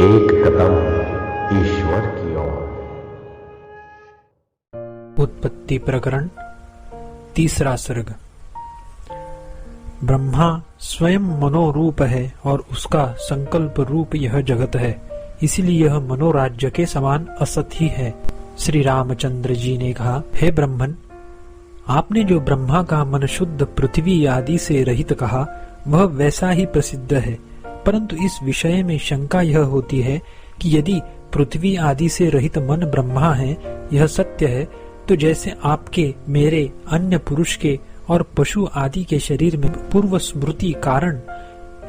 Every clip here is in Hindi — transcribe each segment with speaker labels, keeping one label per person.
Speaker 1: एक कदम ईश्वर की ओर।
Speaker 2: उत्पत्ति प्रकरण, तीसरा सर्ग। ब्रह्मा स्वयं मनोरूप है और उसका संकल्प रूप यह जगत है, इसलिए यह मनोराज्य के समान असत ही है। श्री रामचंद्र जी ने कहा, हे ब्रह्मन, आपने जो ब्रह्मा का मन शुद्ध पृथ्वी आदि से रहित कहा वह वैसा ही प्रसिद्ध है, परंतु इस विषय में शंका यह होती है कि यदि पृथ्वी आदि से रहित मन ब्रह्मा है, यह सत्य है, तो जैसे आपके, मेरे, अन्य पुरुष के और पशु आदि के शरीर में पूर्व स्मृति कारण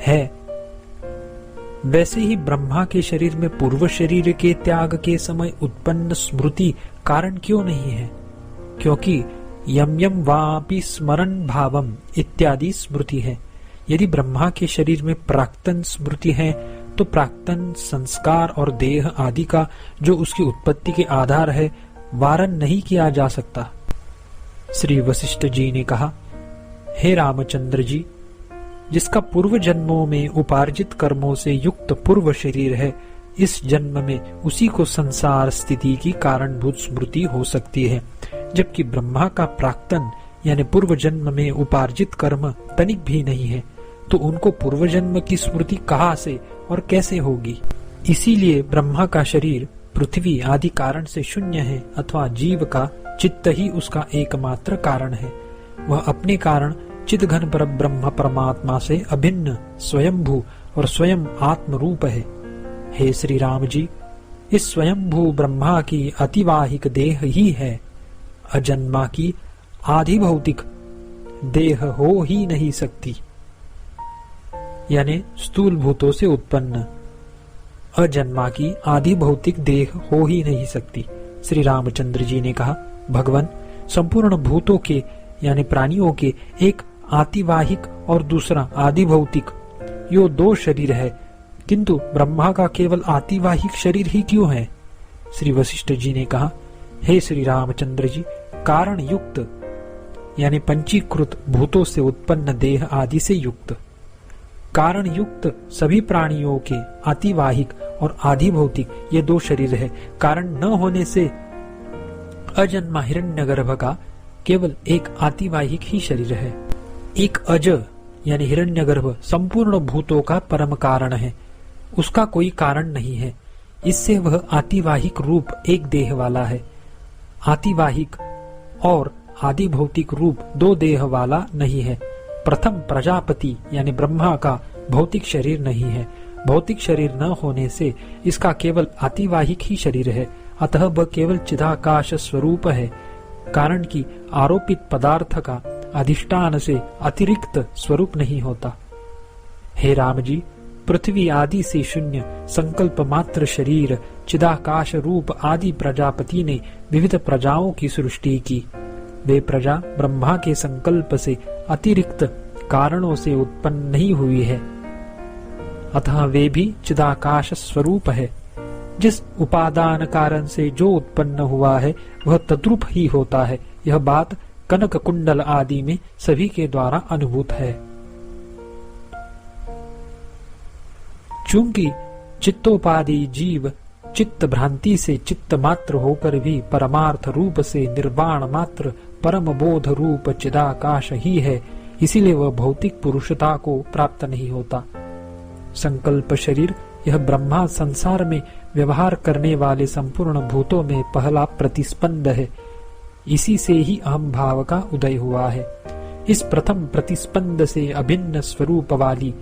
Speaker 2: है, वैसे ही ब्रह्मा के शरीर में पूर्व शरीर के त्याग के समय उत्पन्न स्मृति कारण क्यों नहीं है? क्योंकि यम यम वापि स्मरण भावम इत्यादि स्मृति है। यदि ब्रह्मा के शरीर में प्राक्तन स्मृति है, तो प्राक्तन संस्कार और देह आदि का जो उसकी उत्पत्ति के आधार है, वारण नहीं किया जा सकता। श्री वशिष्ठ जी ने कहा, हे रामचंद्र जी, जिसका पूर्व जन्मों में उपार्जित कर्मों से युक्त पूर्व शरीर है, इस जन्म में उसी को संसार स्थिति की कारणभूत स्मृति हो सकती है, जबकि ब्रह्मा का प्राक्तन यानी पूर्व जन्म में उपार्जित कर्म तनिक भी नहीं है, तो उनको पूर्व जन्म की स्मृति कहाँ से और कैसे होगी? इसीलिए ब्रह्मा का शरीर पृथ्वी आदि कारण से शून्य है, अथवा जीव का चित्त ही उसका एकमात्र कारण है। वह अपने कारण चिद्घन पर ब्रह्म परमात्मा से अभिन्न स्वयंभू और स्वयं आत्म रूप है। हे श्री राम जी, इस स्वयंभू ब्रह्मा की अतिवाहिक देह ही है, अजन्मा की आधि भौतिक देह हो ही नहीं सकती, यानी स्थूल भूतों से उत्पन्न अजन्मा की आधि भौतिक देह हो ही नहीं सकती। श्री रामचंद्र जी ने कहा, भगवान, संपूर्ण भूतों के यानी प्राणियों के एक आतिवाहिक और दूसरा आदि भौतिक, यो दो शरीर है, किंतु ब्रह्मा का केवल आतिवाहिक शरीर ही क्यों है? श्री वशिष्ठ जी ने कहा, हे श्री रामचंद्र जी, कारण युक्त यानी पंचीकृत भूतों से उत्पन्न देह आदि से युक्त, कारण युक्त सभी प्राणियों के आतिवाहिक और आधि भौतिक ये दो शरीर है। कारण न होने से अजन्मा हिरण्यगर्भ का केवल एक आतिवाहिक ही शरीर है। एक अज यानी हिरण्यगर्भ संपूर्ण भूतों का परम कारण है, उसका कोई कारण नहीं है, इससे वह आतिवाहिक रूप एक देह वाला है। आतिवाहिक और आदि भौतिक रूप दो देह वाला नहीं है। प्रथम प्रजापति यानी ब्रह्मा का भौतिक शरीर नहीं है, भौतिक शरीर न होने से इसका केवल आतिवाहिक ही शरीर है, अतः वह केवल चिदाकाश स्वरूप है, कारण कि आरोपित पदार्थ का अधिष्ठान से अतिरिक्त स्वरूप नहीं होता। हे राम जी, पृथ्वी आदि से शून्य संकल्प मात्र शरीर चिदाकाश रूप आदि प्रजापति ने विविध प्रजाओं की सृष्टि की। वे प्रजा ब्रह्मा के संकल्प से अतिरिक्त कारणों से उत्पन्न नहीं हुई है, अतः वे भी चिदाकाश स्वरूप है। जिस उपादान कारण से जो उत्पन्न हुआ है वह तद्रूप ही होता है। यह बात कनक कुंडल आदि में सभी के द्वारा अनुभूत है। चूंकि चित्तोपाधि जीव चित्त भ्रांति से चित्त मात्र होकर भी परमार्थ रूप से निर्वाण मात्र परम बोध रूप चिदाकाश ही है, इसीलिए वह भौतिक पुरुषता को प्राप्त नहीं होता। संकल्प शरीर यह ब्रह्मा संसार में व्यवहार करने वाले संपूर्ण भूतों में पहला प्रतिस्पंद है, इसी से ही अहम भाव का उदय हुआ है। इस प्रथम प्रतिस्पंद से अभिन्न स्वरूप वाली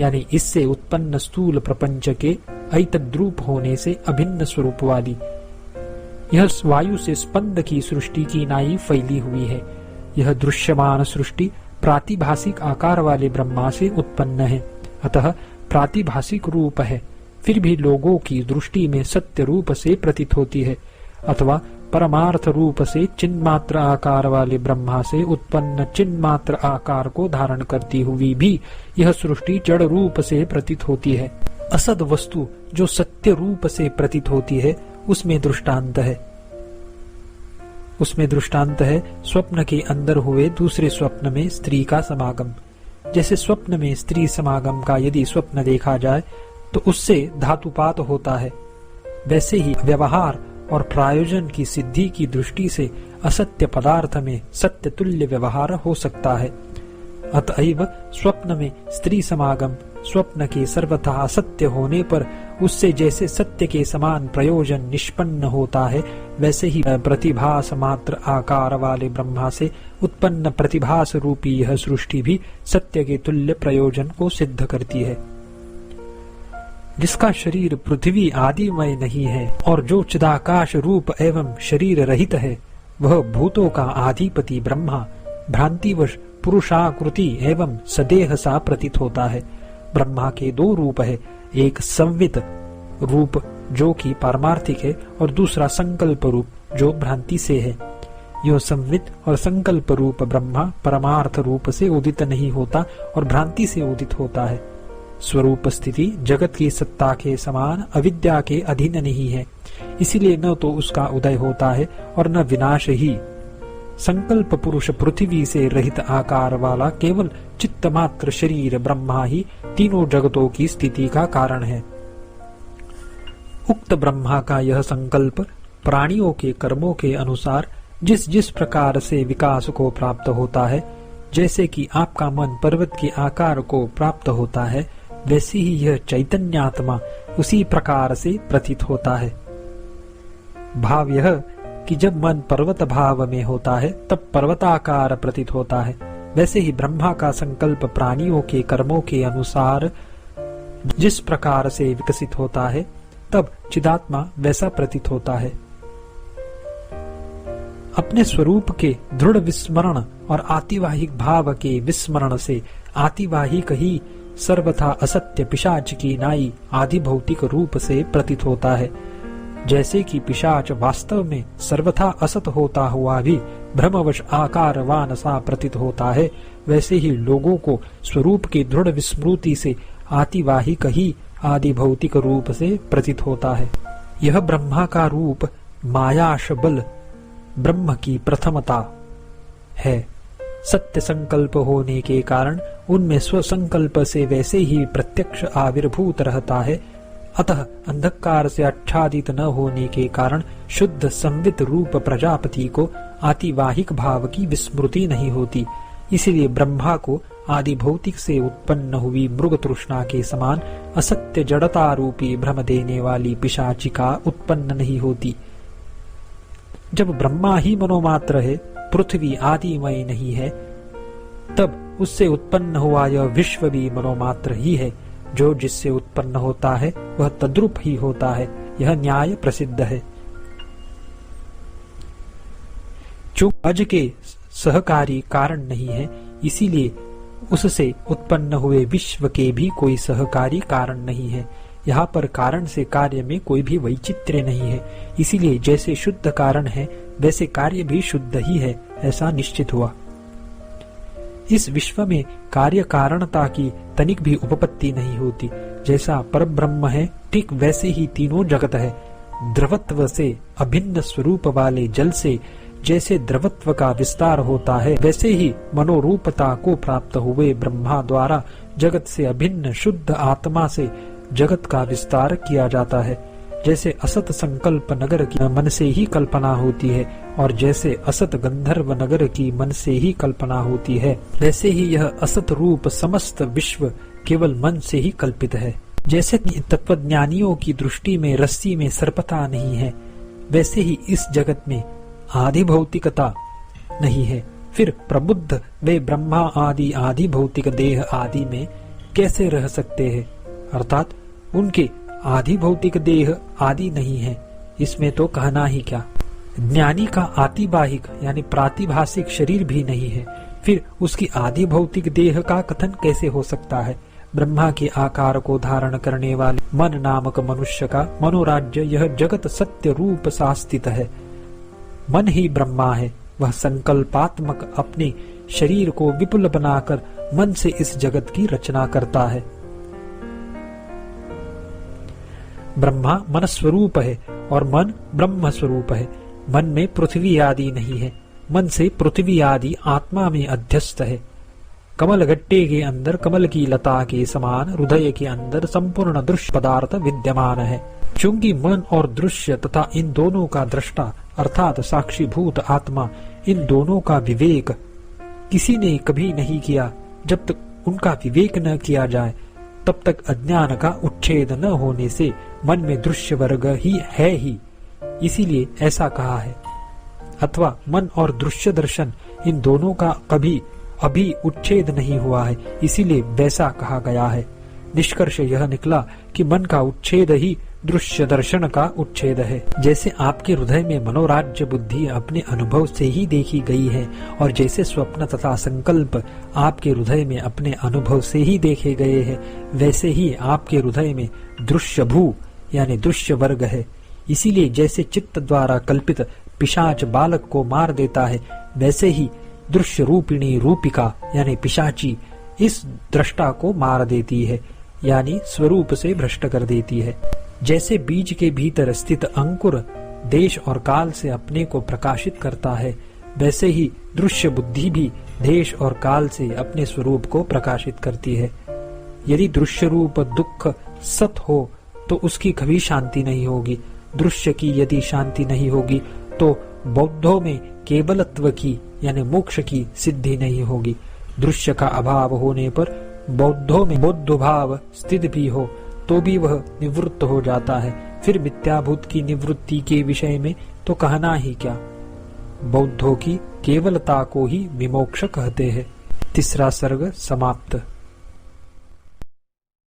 Speaker 2: यानी इससे उत्पन्न स्थूल प्रपंच के ऐतद्रूप होने से अभिन्न स्वरूप वाली यह वायु से स्पंद की सृष्टि की नाई फैली हुई है। यह दृश्यमान सृष्टि प्रातिभासिक आकार वाले ब्रह्मा से उत्पन्न है, अतः प्रातिभासिक रूप है, फिर भी लोगों की दृष्टि में सत्य रूप से प्रतीत होती है, अथवा परमार्थ रूप से चिन्मात्र आकार वाले ब्रह्मा से उत्पन्न चिन्मात्र आकार को धारण करती हुई भी यह सृष्टि जड़ रूप से प्रतीत होती है। असद वस्तु जो सत्य रूप से प्रतीत होती है, उसमें दृष्टांत है स्वप्न के अंदर हुए दूसरे स्वप्न में स्त्री का समागम। जैसे स्वप्न में स्त्री समागम का यदि स्वप्न देखा जाए तो उससे धातुपात होता है। वैसे ही व्यवहार और प्रयोजन की सिद्धि की दृष्टि से असत्य पदार्थ में सत्य तुल्य व्यवहार हो सकता है। अतएव स्वप्न में स्त्री समागम स्वप्न के सर्वथा असत्य होने पर उससे जैसे सत्य के समान प्रयोजन निष्पन्न होता है, वैसे ही प्रतिभास मात्र आकार वाले ब्रह्मा से उत्पन्न प्रतिभास रूपी यह सृष्टि भी सत्य के तुल्य प्रयोजन को सिद्ध करती है। जिसका शरीर पृथ्वी आदिमय नहीं है और जो चिदाकाश रूप एवं शरीर रहित है, वह भूतों का आधिपति ब्रह्मा भ्रांतिवश पुरुषाकृति एवं सदेह सा प्रतीत होता है। ब्रह्मा के दो रूप है, एक संवित रूप जो कि पारमार्थिक है और दूसरा संकल्प रूप जो भ्रांति से है। यह संवित और संकल्प रूप ब्रह्मा परमार्थ रूप से उदित नहीं होता और भ्रांति से उदित होता है। स्वरूप स्थिति जगत की सत्ता के समान अविद्या के अधीन नहीं है, इसीलिए न तो उसका उदय होता है और न विनाश ही। संकल्प पुरुष पृथ्वी से रहित आकार वाला केवल चित्तमात्र शरीर ब्रह्मा ही तीनों जगतों की स्थिति का कारण है। उक्त ब्रह्मा का यह संकल्प प्राणियों के कर्मों के अनुसार जिस जिस प्रकार से विकास को प्राप्त होता है, जैसे कि आपका मन पर्वत के आकार को प्राप्त होता है, वैसे ही यह चैतन्यात्मा उसी प्रकार से प्रतीत होता है। भाव यह कि जब मन पर्वत भाव में होता है तब पर्वताकार प्रतीत होता है, वैसे ही ब्रह्मा का संकल्प प्राणियों के कर्मों के अनुसार जिस प्रकार से विकसित होता है, तब चिदात्मा वैसा प्रतीत होता है। अपने स्वरूप के दृढ़ विस्मरण और आतिवाहिक भाव के विस्मरण से आतिवाहिक ही सर्वथा असत्य पिशाच की नाई आदि भौतिक रूप से प्रतीत होता है। जैसे कि पिशाच वास्तव में सर्वथा असत होता हुआ भी भ्रमवश आकारवान सा प्रतीत होता है, वैसे ही लोगों को स्वरूप की दृढ़ विस्मृति से आतिवाहिक ही आदि भौतिक रूप से प्रतीत होता है। यह ब्रह्मा का रूप मायाश बल ब्रह्म की प्रथमता है। सत्य संकल्प होने के कारण उनमें स्वसंकल्प से वैसे ही प्रत्यक्ष आविर्भूत रहता है। अतः अंधकार से आच्छादित न होने के कारण शुद्ध संवित रूप प्रजापति को आतिवाहिक भाव की विस्मृति नहीं होती। इसलिए ब्रह्मा को आदि भौतिक से उत्पन्न हुई मृग तृष्णा के समान असत्य जड़ता रूपी भ्रम देने वाली पिशाचिका उत्पन्न नहीं होती। जब ब्रह्मा ही मनोमात्र है, पृथ्वी आदिमय नहीं है, तब उससे उत्पन्न हुआ यह विश्व भी मनोमात्र ही है। जो जिससे उत्पन्न होता है वह तद्रूप ही होता है। यह न्याय प्रसिद्ध है। चूंकि अज के सहकारी कारण नहीं है, इसीलिए उससे उत्पन्न हुए विश्व के भी कोई सहकारी कारण नहीं है। यहाँ पर कारण से कार्य में कोई भी वैचित्र्य नहीं है, इसीलिए जैसे शुद्ध कारण है वैसे कार्य भी शुद्ध ही है, ऐसा निश्चित हुआ। इस विश्व में कार्य कारणता की तनिक भी उपपत्ति नहीं होती। जैसा परब्रह्म है, ठीक वैसे ही तीनों जगत है। द्रवत्व से अभिन्न स्वरूप वाले जल से जैसे द्रवत्व का विस्तार होता है, वैसे ही मनोरूपता को प्राप्त हुए ब्रह्मा द्वारा जगत से अभिन्न शुद्ध आत्मा से जगत का विस्तार किया जाता है। जैसे असत संकल्प नगर की मन से ही कल्पना होती है और जैसे असत गंधर्व नगर की मन से ही कल्पना होती है, वैसे ही यह असत रूप समस्त विश्व केवल मन से ही कल्पित है। जैसे तत्वज्ञानियों की दृष्टि में रस्सी में सर्पता नहीं है, वैसे ही इस जगत में आदि भौतिकता नहीं है। फिर प्रबुद्ध वे ब्रह्मा आदि आदि भौतिक देह आदि में कैसे रह सकते हैं? अर्थात उनके आदि भौतिक देह आदि नहीं है, इसमें तो कहना ही क्या। ज्ञानी का आतिवाहिक यानी प्रातिभासिक शरीर भी नहीं है, फिर उसकी आदि भौतिक देह का कथन कैसे हो सकता है? ब्रह्मा के आकार को धारण करने वाले मन नामक मनुष्य का मनोराज्य यह जगत सत्य रूप सा स्थित है। मन ही ब्रह्मा है, वह संकल्पात्मक अपने शरीर को विपुल बनाकर मन से इस जगत की रचना करता है। ब्रह्मा मन स्वरूप है और मन ब्रह्म स्वरूप है। मन में पृथ्वी आदि नहीं है, मन से पृथ्वी आदि आत्मा में अध्यस्त है। कमल गट्टे के अंदर कमल की लता के समान हृदय के अंदर संपूर्ण दृश्य पदार्थ विद्यमान है। चूंकि मन और दृश्य तथा इन दोनों का दृष्टा अर्थात साक्षीभूत आत्मा, इन दोनों का विवेक किसी ने कभी नहीं किया, जब तक उनका विवेक न किया जाए तब तक अज्ञान का उच्छेद न होने से मन में दृश्य वर्ग ही है ही, इसीलिए ऐसा कहा है। अथवा मन और दृश्य दर्शन इन दोनों का कभी अभी उच्छेद नहीं हुआ है, इसीलिए वैसा कहा गया है। निष्कर्ष यह निकला कि मन का उच्छेद ही दृश्य दर्शन का उच्छेद है। जैसे आपके हृदय में मनोराज्य बुद्धि अपने अनुभव से ही देखी गई है, और जैसे स्वप्न तथा संकल्प आपके हृदय में अपने अनुभव से ही देखे गए हैं, वैसे ही आपके हृदय में दृश्य भू यानी दृश्य वर्ग है। इसीलिए जैसे चित्त द्वारा कल्पित पिशाच बालक को मार देता है, वैसे ही दृश्य रूपिणी रूपिका यानी पिशाची इस दृष्टा को मार देती है, यानी स्वरूप से भ्रष्ट कर देती है। जैसे बीज के भीतर स्थित अंकुर देश और काल से अपने को प्रकाशित करता है, वैसे ही दृश्य बुद्धि भी देश और काल से अपने स्वरूप को प्रकाशित करती है। यदि दृश्य रूप दुख सत हो तो उसकी कभी शांति नहीं होगी। दृश्य की यदि शांति नहीं होगी तो बौद्धों में केवलत्व की यानी मोक्ष की सिद्धि नहीं होगी। दृश्य का अभाव होने पर बौद्धों में बौद्ध भाव स्थित भी हो तो भी वह निवृत्त हो जाता है। फिर मिथ्याभूत की निवृत्ति के विषय में तो कहना ही क्या। बौद्धों की केवलता को ही विमोक्ष कहते हैं। तीसरा सर्ग समाप्त।